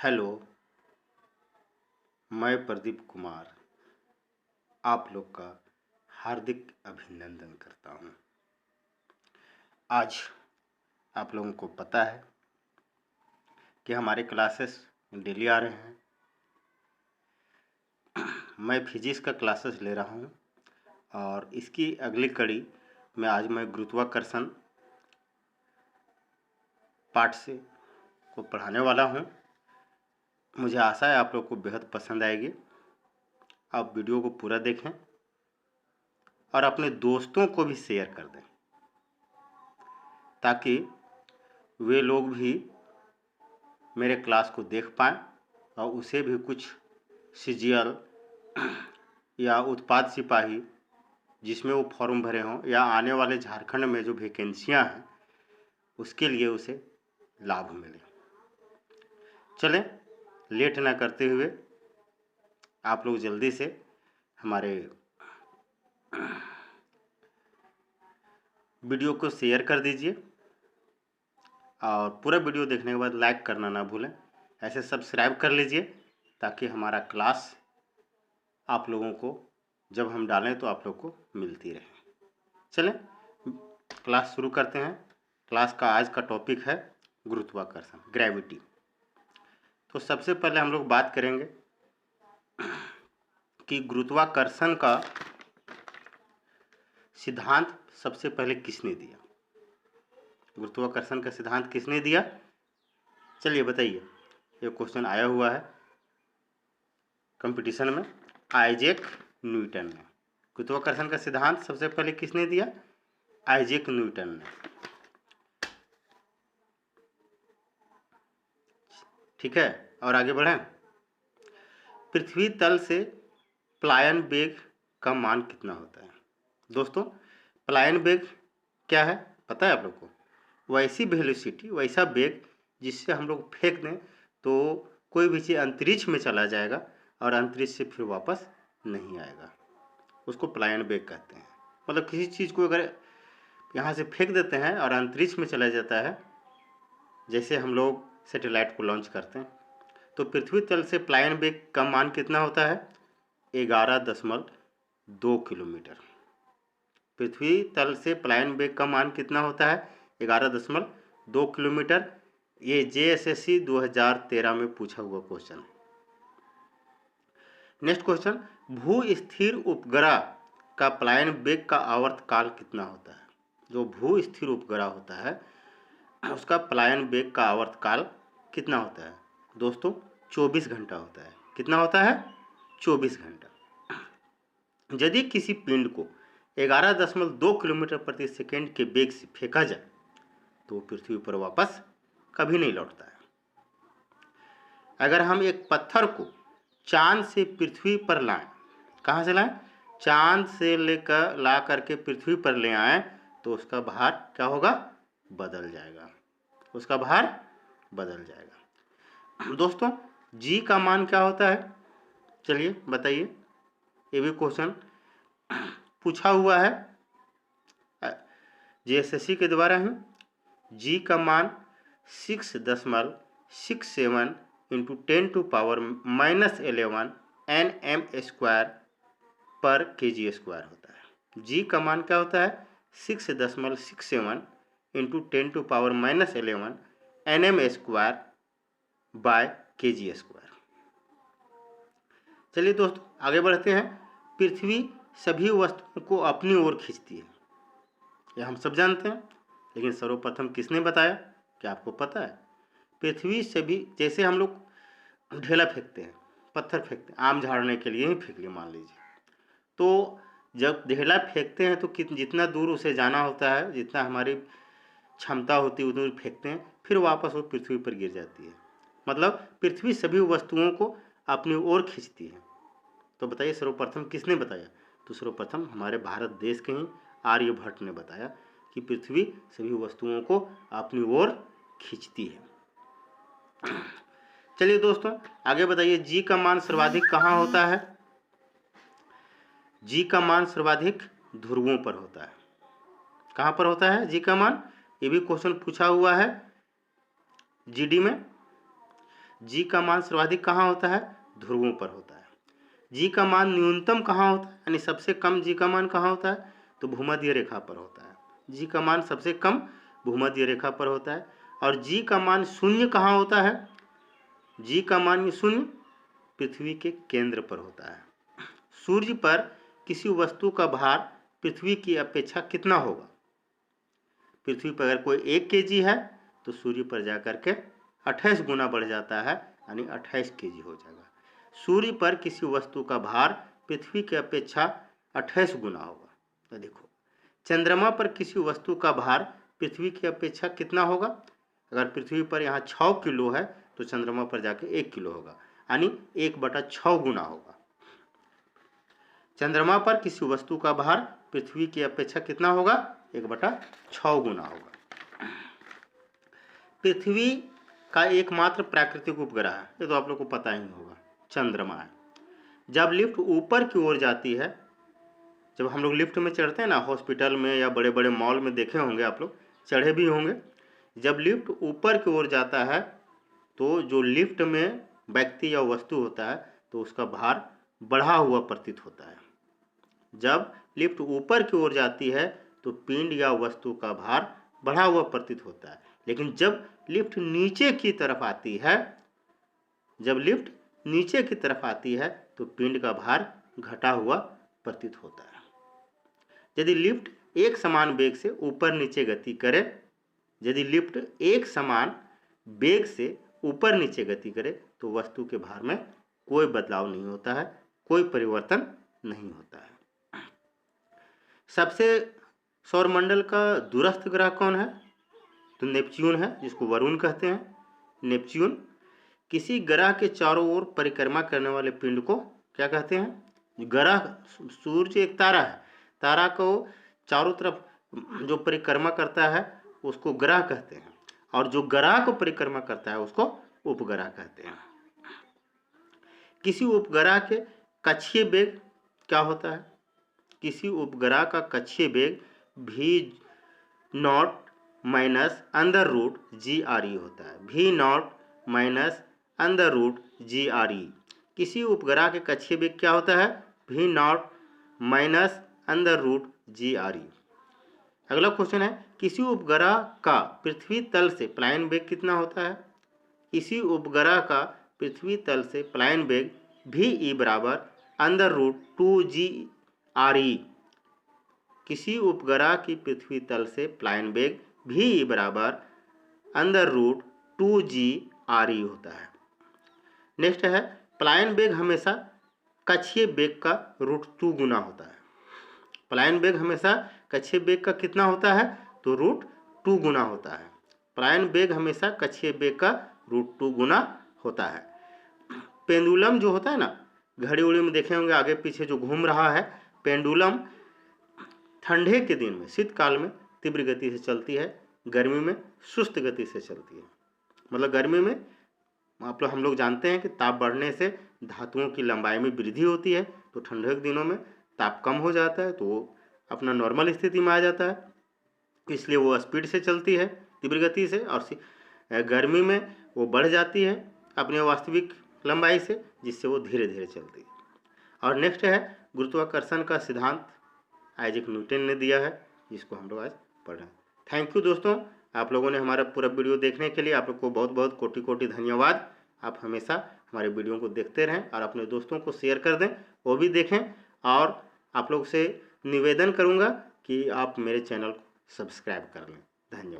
Hello, मैं प्रदीप कुमार आप लोग का हार्दिक अभिनंदन करता हूँ। आज आप लोगों को पता है कि हमारे क्लासेस डेली आ रहे हैं। मैं फिजिक्स का क्लासेस ले रहा हूँ और इसकी अगली कड़ी में आज मैं गुरुत्वाकर्षण पाठ से को पढ़ाने वाला हूँ। मुझे आशा है आप लोग को बेहद पसंद आएगी। आप वीडियो को पूरा देखें और अपने दोस्तों को भी शेयर कर दें ताकि वे लोग भी मेरे क्लास को देख पाएँ और उसे भी कुछ सीजीएल या उत्पाद सिपाही जिसमें वो फॉर्म भरे हों या आने वाले झारखंड में जो वैकेंसियां हैं उसके लिए उसे लाभ मिले। चलें, लेट ना करते हुए आप लोग जल्दी से हमारे वीडियो को शेयर कर दीजिए और पूरा वीडियो देखने के बाद लाइक करना ना भूलें। ऐसे सब्सक्राइब कर लीजिए ताकि हमारा क्लास आप लोगों को जब हम डालें तो आप लोग को मिलती रहे। चलें, क्लास शुरू करते हैं। क्लास का आज का टॉपिक है गुरुत्वाकर्षण, ग्रेविटी। तो सबसे पहले हम लोग बात करेंगे कि गुरुत्वाकर्षण का सिद्धांत सबसे पहले किसने दिया। गुरुत्वाकर्षण का सिद्धांत किसने दिया, चलिए बताइए। ये क्वेश्चन आया हुआ है कंपटीशन में। आइजैक न्यूटन ने। गुरुत्वाकर्षण का सिद्धांत सबसे पहले किसने दिया, आइजैक न्यूटन ने। ठीक है, और आगे बढ़ें। पृथ्वी तल से पलायन वेग का मान कितना होता है। दोस्तों, पलायन वेग क्या है पता है आप लोग को। वैसी वेलोसिटी, वैसा वेग जिससे हम लोग फेंक दें तो कोई भी चीज़ अंतरिक्ष में चला जाएगा और अंतरिक्ष से फिर वापस नहीं आएगा, उसको पलायन वेग कहते हैं। मतलब किसी चीज़ को अगर यहाँ से फेंक देते हैं और अंतरिक्ष में चला जाता है, जैसे हम लोग सैटेलाइट को लॉन्च करते हैं, तो पृथ्वी तल से पलायन वेग का मान कितना होता है, 11.2 किलोमीटर। पृथ्वी तल से पलायन वेग का मान कितना होता है, 11.2 किलोमीटर। ये JSSC 2013 में पूछा हुआ क्वेश्चन है। नेक्स्ट क्वेश्चन, भू स्थिर उपग्रह का पलायन वेग का आवर्तकाल कितना होता है। जो भू स्थिर उपग्रह होता है उसका पलायन वेग का आवर्तकाल कितना होता है दोस्तों, 24 घंटा होता है। कितना होता है, 24 घंटा। यदि किसी पिंड को 11.2 किलोमीटर प्रति सेकेंड के वेग से फेंका जाए तो पृथ्वी पर वापस कभी नहीं लौटता है। अगर हम एक पत्थर को चांद से पृथ्वी पर लाएं, कहाँ से लाएं, चांद से लेकर ला करके पृथ्वी पर ले आएं तो उसका भार क्या होगा, बदल जाएगा, उसका भार बदल जाएगा। दोस्तों, जी का मान क्या होता है, चलिए बताइए। ये भी क्वेश्चन पूछा हुआ है JSSC के द्वारा ही। जी का मान 6.67 इंटू 10⁻⁻11 Nm² पर kg² होता है। जी का मान क्या होता है, 6.67 इंटू 10⁻⁻11 Nm² बाय kg²। चलिए दोस्तों आगे बढ़ते हैं। पृथ्वी सभी वस्तुओं को अपनी ओर खींचती है, यह हम सब जानते हैं, लेकिन सर्वप्रथम किसने बताया, क्या आपको पता है। पृथ्वी सभी, जैसे हम लोग ढेला फेंकते हैं, पत्थर फेंकते हैं, आम झाड़ने के लिए ही फेंक लिए मान लीजिए, तो जब ढेला फेंकते हैं तो जितना दूर उसे जाना होता है, जितना हमारी क्षमता होती है उतनी दूर फेंकते हैं, फिर वापस वो पृथ्वी पर गिर जाती है। मतलब पृथ्वी सभी वस्तुओं को अपनी ओर खींचती है। तो बताइए सर्वप्रथम किसने बताया, तो सर्वप्रथम हमारे भारत देश के ही आर्यभट्ट ने बताया कि पृथ्वी सभी वस्तुओं को अपनी ओर खींचती है। चलिए दोस्तों आगे बताइए, जी का मान सर्वाधिक कहाँ होता है। जी का मान सर्वाधिक ध्रुवों पर होता है। कहाँ पर होता है जी का मान, ये भी क्वेश्चन पूछा हुआ है GD में। जी का मान सर्वाधिक कहाँ होता है? ध्रुवों पर होता है। जी का मान न्यूनतम कहाँ होता है, यानी सबसे कम जी का मान कहाँ होता है? तो भूमध्य रेखा पर होता है। जी का मान सबसे कम भूमध्य रेखा पर होता है। और जी का मान शून्य कहाँ होता है? जी का मान शून्य पृथ्वी के केंद्र पर होता है। सूर्य पर किसी वस्तु का भार पृथ्वी की अपेक्षा कितना होगा? पृथ्वी पर अगर कोई 1 kg है तो सूर्य पर जाकर के 28 गुना बढ़ जाता है, यानी 28 kg हो जाएगा। सूर्य पर किसी वस्तु का भार पृथ्वी की अपेक्षा 28 गुना होगा। तो देखो, चंद्रमा पर किसी वस्तु का भार पृथ्वी की अपेक्षा कितना होगा? अगर पृथ्वी पर यहाँ 6 किलो है तो चंद्रमा पर जाके 1 किलो होगा, यानी 1/6 गुना होगा। चंद्रमा पर किसी वस्तु का भार पृथ्वी की अपेक्षा कितना होगा? 1/6 गुना होगा। पृथ्वी का एकमात्र प्राकृतिक उपग्रह है, ये तो आप लोग को पता ही होगा, चंद्रमा है। जब लिफ्ट ऊपर की ओर जाती है, जब हम लोग लिफ्ट में चढ़ते हैं ना, हॉस्पिटल में या बड़े बड़े मॉल में देखे होंगे आप लोग, चढ़े भी होंगे। जब लिफ्ट ऊपर की ओर जाता है तो जो लिफ्ट में व्यक्ति या वस्तु होता है तो उसका भार बढ़ा हुआ प्रतीत होता है। जब लिफ्ट ऊपर की ओर जाती है तो पिंड या वस्तु का भार बढ़ा हुआ प्रतीत होता है। लेकिन जब लिफ्ट नीचे की तरफ आती है, जब लिफ्ट नीचे की तरफ आती है तो पिंड का भार घटा हुआ प्रतीत होता है। यदि लिफ्ट एक समान वेग से ऊपर नीचे गति करे, यदि लिफ्ट एक समान वेग से ऊपर नीचे गति करे तो वस्तु के भार में कोई बदलाव नहीं होता है, कोई परिवर्तन नहीं होता है। सबसे सौरमंडल का दूरस्थ ग्रह कौन है? तो नेपच्यून है, जिसको वरुण कहते हैं। नेपच्यून। किसी ग्रह के चारों ओर परिक्रमा करने वाले पिंड को क्या कहते हैं? ग्रह, सूर्य एक तारा है, तारा को चारों तरफ जो परिक्रमा करता है उसको ग्रह कहते हैं, और जो ग्रह को परिक्रमा करता है उसको उपग्रह कहते हैं। किसी उपग्रह के कक्षीय वेग क्या होता है? किसी उपग्रह का कक्षीय वेग v0 माइनस √GRE होता है। v0 minus √GRE। किसी उपग्रह के कक्षीय वेग क्या होता है? v0 minus √GRE। अगला क्वेश्चन है, किसी उपग्रह का पृथ्वी तल से पलायन वेग कितना होता है? किसी उपग्रह का पृथ्वी तल से पलायन वेग VE बराबर √2GRE। किसी उपग्रह की पृथ्वी तल से पलायन वेग VE बराबर √2GRE होता है। नेक्स्ट है, पलायन वेग हमेशा कक्षीय वेग का √2 गुना होता है। पलायन वेग हमेशा कक्षीय वेग का कितना होता है? तो √2 गुना होता है। पलायन वेग हमेशा कक्षीय वेग का √2 गुना होता है। पेंडुलम जो होता है ना, घड़ी उड़ी में देखे होंगे आगे पीछे जो घूम रहा है, पेंडुलम ठंडे के दिन में, शीतकाल में तीव्र गति से चलती है, गर्मी में सुस्त गति से चलती है। मतलब गर्मी में हम लोग जानते हैं कि ताप बढ़ने से धातुओं की लंबाई में वृद्धि होती है, तो ठंडे के दिनों में ताप कम हो जाता है तो वो अपना नॉर्मल स्थिति में आ जाता है, इसलिए वो स्पीड से चलती है, तीव्र गति से, और गर्मी में वो बढ़ जाती है अपने वास्तविक लंबाई से, जिससे वो धीरे धीरे चलती है। और नेक्स्ट है, गुरुत्वाकर्षण का सिद्धांत आइजैक न्यूटन ने दिया है, जिसको हम लोग आज पढ़ रहे हैं। थैंक यू दोस्तों, आप लोगों ने हमारा पूरा वीडियो देखने के लिए आप लोग को बहुत बहुत कोटि कोटि धन्यवाद। आप हमेशा हमारे वीडियो को देखते रहें और अपने दोस्तों को शेयर कर दें, वो भी देखें। और आप लोग से निवेदन करूंगा कि आप मेरे चैनल को सब्सक्राइब कर लें। धन्यवाद।